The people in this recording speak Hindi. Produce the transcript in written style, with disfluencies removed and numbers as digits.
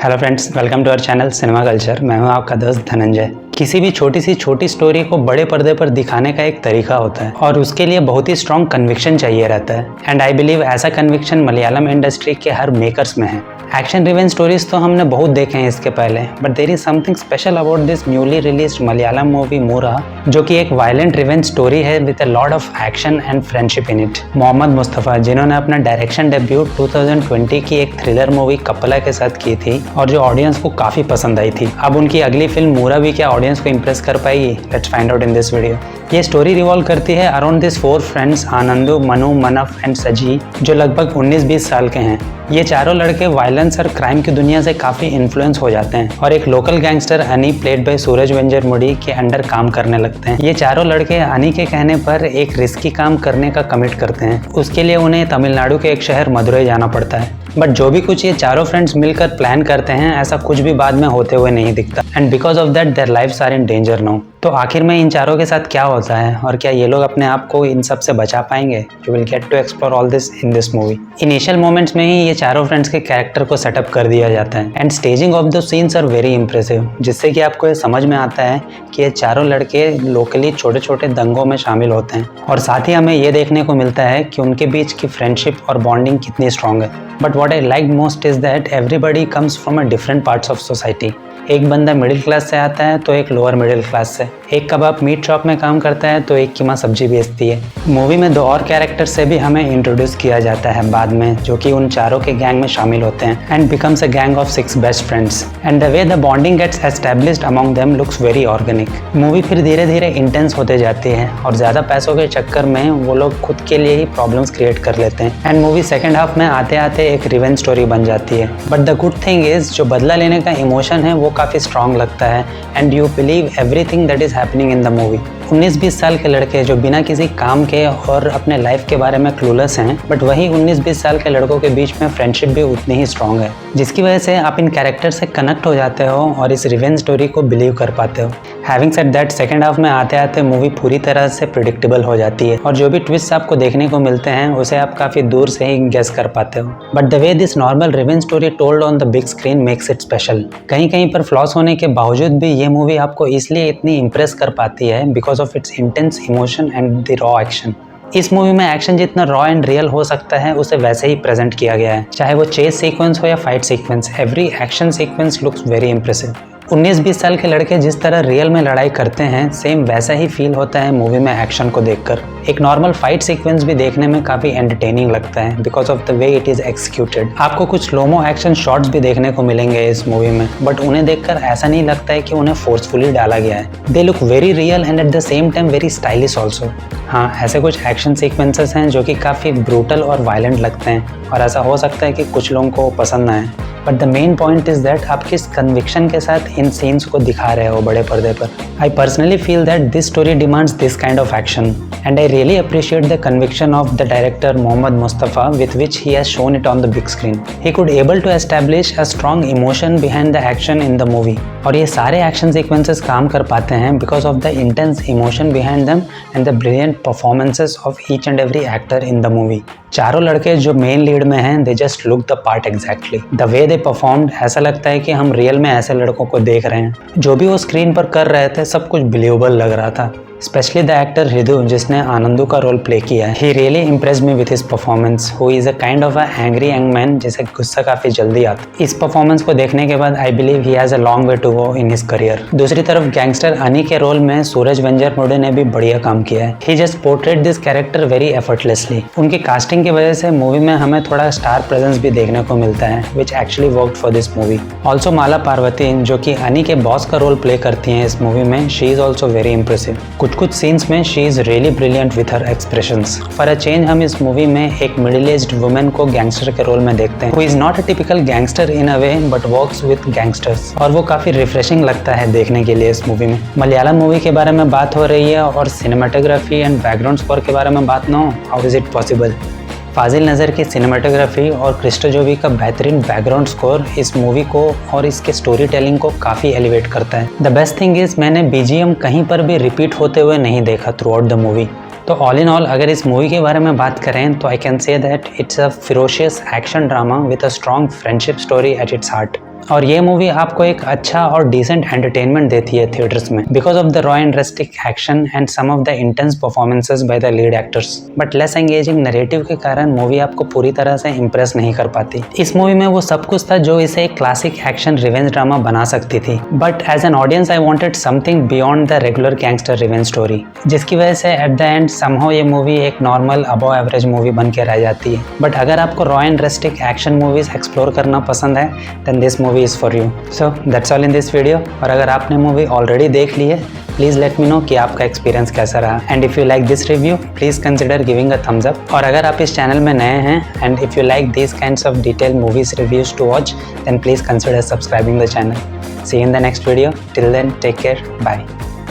Hello friends, welcome to our channel cinema culture. मैं हूं आपका दोस्त धनंजय। किसी भी छोटी सी छोटी स्टोरी को बड़े पर्दे पर दिखाने का एक तरीका होता है और उसके लिए बहुत ही स्ट्रॉन्ग कन्विक्शन चाहिए रहता है। एंड आई बिलीव ऐसा कन्विक्शन मलयालम इंडस्ट्री के हर मेकर्स में है। एक्शन ड्रिवन स्टोरीज तो हमने बहुत देखे हैं इसके पहले, but there is something special about this newly released Malayalam movie Mura, जो कि एक वायलेंट रिवेंज स्टोरी है with a lot of action and friendship in it. Mohammed Mustafa, जिन्होंने अपना डायरेक्शन डेब्यू 2020 की एक थ्रिलर मूवी कपला के साथ की थी और जो ऑडियंस को काफी पसंद आई थी। अब उनकी अगली फिल्म मूरा भी क्या ऑडियंस को इंप्रेस कर पाएगी? Let's find out in this video. ये स्टोरी रिवॉल्व करती है around this 4 friends Anandu, Manu, Manaf and Saji, जो लगभग 19-20 साल के हैं। ये चारों लड़के वायलेंस और क्राइम की दुनिया से काफी इन्फ्लुएंस हो जाते हैं और एक लोकल गैंगस्टर अनी प्लेड बाय सूरज वेंजरमुडी के अंडर काम करने लगते हैं। ये चारों लड़के अनी के कहने पर एक रिस्की काम करने का कमिट करते हैं। उसके लिए उन्हें तमिलनाडु के एक शहर मदुरई जाना पड़ता है। बट जो भी कुछ ये चारों फ्रेंड्स मिलकर प्लान करते हैं, ऐसा कुछ भी बाद में होते हुए नहीं दिखता। And because of that their lives are in danger now. तो आखिर में इन चारों के साथ क्या होता है और क्या ये लोग अपने आप को इन सब से बचा पाएंगे? You will get to explore all this in this movie. Initial moments में ही ये चारों फ्रेंड्स के कैरेक्टर को सेटअप कर दिया जाता है and staging of the scenes are very impressive, जिससे कि आपको ये समझ में आता है कि ये चारों लड़के लोकली छोटे छोटे दंगों में शामिल होते हैं और साथ ही हमें ये देखने को मिलता है कि उनके बीच की फ्रेंडशिप और बॉन्डिंग कितनी स्ट्रॉन्ग है। But what I like most is that everybody comes from a different parts of society. एक बंदा मिडिल क्लास से आता है तो एक लोअर मिडिल क्लास से, एक कबाब मीट शॉप में काम करता है तो एक की माँ सब्जी बेचती है। मूवी में 2 और कैरेक्टर से भी हमें इंट्रोड्यूस किया जाता है बाद में, जो कि उन चारों के गैंग में शामिल होते हैं and becomes a gang of 6 best friends and the way the bonding gets established among them looks very organic. Movie फिर धीरे धीरे इंटेंस होते जाती है और ज़्यादा पैसों के चक्कर में वो लोग खुद के लिए ही प्रॉब्लम्स क्रिएट कर लेते हैं एंड मूवी सेकेंड हाफ में आते आते एक रिवेंज स्टोरी बन जाती है। But the good thing is जो बदला लेने का इमोशन है वो काफ़ी स्ट्रॉन्ग लगता है and you believe everything that is happening in the movie. 19-20 साल के लड़के जो बिना किसी काम के और अपने लाइफ के बारे में क्लूलेस हैं, बट वही 19-20 साल के लड़कों के बीच में फ्रेंडशिप भी उतनी ही स्ट्रॉन्ग है, जिसकी वजह से आप इन कैरेक्टर से कनेक्ट हो जाते हो और इस रिवेंज स्टोरी को बिलीव कर पाते हो। Having said that, second half में आते आते मूवी पूरी तरह से प्रिडिक्टेबल हो जाती है और जो भी ट्विस्ट आपको देखने को मिलते हैं उसे आप काफ़ी दूर से ही गेस कर पाते हो। But the way this normal revenge story told on the big screen makes it special. कहीं कहीं पर फ्लॉस होने के बावजूद भी ये मूवी आपको इसलिए इतनी इंप्रेस कर पाती है because of its intense emotion and the raw action. इस मूवी में एक्शन जितना रॉ एंड रियल हो सकता है उसे वैसे ही प्रेजेंट किया गया है, चाहे वो चेस सीक्वेंस हो या fight sequence. Every action sequence looks very impressive. 19-20 साल के लड़के जिस तरह रियल में लड़ाई करते हैं, सेम वैसा ही फील होता है मूवी में एक्शन को देखकर। एक नॉर्मल फाइट सीक्वेंस भी देखने में काफ़ी एंटरटेनिंग लगता है because of the way it is executed. आपको कुछ स्लोमो एक्शन शॉट्स भी देखने को मिलेंगे इस मूवी में, बट उन्हें देखकर ऐसा नहीं लगता है कि उन्हें फोर्सफुली डाला गया है। They look very real and at the same time very stylish also. हाँ, ऐसे कुछ एक्शन सीक्वेंसेस हैं जो कि काफ़ी ब्रूटल और वायलेंट लगते हैं और ऐसा हो सकता है कि कुछ लोगों को पसंद ना आए, but the main point is that आप किस कन्विक्शन के साथ इन सीन्स को दिखा रहे हो बड़े पर्दे पर। I personally feel that this story demands this kind of action and I really appreciate the conviction of the director Mohammed Mustafa with which he has shown it on the big screen. He could able to establish a strong emotion behind the action in the movie. और ये सारे एक्शन सीक्वेंसेस काम कर पाते हैं because of the intense emotion behind them and the brilliant performances of each and every actor in the movie. चारों लड़के जो मेन लीड में हैं, they just look the part exactly. The way they performed, ऐसा लगता है कि हम रियल में ऐसे लड़कों को देख रहे हैं। जो भी वो स्क्रीन पर कर रहे थे सब कुछ बिलीवेबल लग रहा था। स्पेशली द एक्टर हृदु, जिसने आनंदू का रोल प्ले किया है, he really impressed me with his performance. Who is a kind of a angry young man जिसे गुस्सा काफी जल्दी आता है। इस परफॉर्मेंस को देखने के बाद I believe he has a long way to go in his career. दूसरी तरफ गैंगस्टर अनी के रोल में सूरज वेंजरमुडी ने भी बढ़िया काम किया है। He just portrait this character very effortlessly. उनकी कास्टिंग की वजह से मूवी में हमें थोड़ा स्टार प्रेजेंस भी देखने को मिलता है which actually worked for this movie. Also Mala Parvathy, जो कि अनी के बॉस का रोल प्ले करती हैं इस मूवी में, she is also very impressive. कुछ सीन्स में she is really brilliant with her expressions. For a change हम इस मूवी में एक मिडिल एज्ड वुमेन को गैंगस्टर के रोल में देखते हैं, who is not a typical gangster in a way but works with gangsters, और वो काफ़ी रिफ्रेशिंग लगता है देखने के लिए इस मूवी में। मलयालम मूवी के बारे में बात हो रही है और सिनेमाटोग्राफी एंड बैकग्राउंड स्कोर के बारे में बात ना हो, हाउ इज इट पॉसिबल? फाजिल नज़र की सिनेमाटोग्राफी और क्रिस्टो जोवी का बेहतरीन बैकग्राउंड स्कोर इस मूवी को और इसके स्टोरी टेलिंग को काफ़ी एलिवेट करता है। द बेस्ट थिंग इज़ मैंने BGM कहीं पर भी रिपीट होते हुए नहीं देखा थ्रू आउट द मूवी। तो ऑल इन ऑल अगर इस मूवी के बारे में बात करें तो I can say that it's a ferocious action drama with a strong friendship story at its heart. और ये मूवी आपको एक अच्छा और डिसेंट एंटरटेनमेंट देती है थिएटर्स में because of the raw and drastic action and some of the intense performances by the lead actors. But less engaging narrative के कारण मूवी आपको पूरी तरह से इंप्रेस नहीं कर पाती। इस मूवी में वो सब कुछ था जो इसे एक क्लासिक एक्शन रिवेंज ड्रामा बना सकती थी, but as an audience I wanted something beyond the regular gangster revenge story, जिसकी वजह से एट द एंड समहाउ ये मूवी एक नॉर्मल अबव एवरेज मूवी बन के रह जाती है। बट अगर आपको raw and drastic action movies explore करना पसंद है then this movie is for you. So that's all in this video. और अगर आपने मूवी ऑलरेडी देख ली है प्लीज़ लेट मी नो कि आपका एक्सपीरियंस कैसा रहा। And if you like this review please consider giving a thumbs up. और अगर आप इस चैनल में नए हैं and if you like this kinds of detail movies reviews to watch then please consider subscribing the channel. See you in the next video. Till then take care, bye.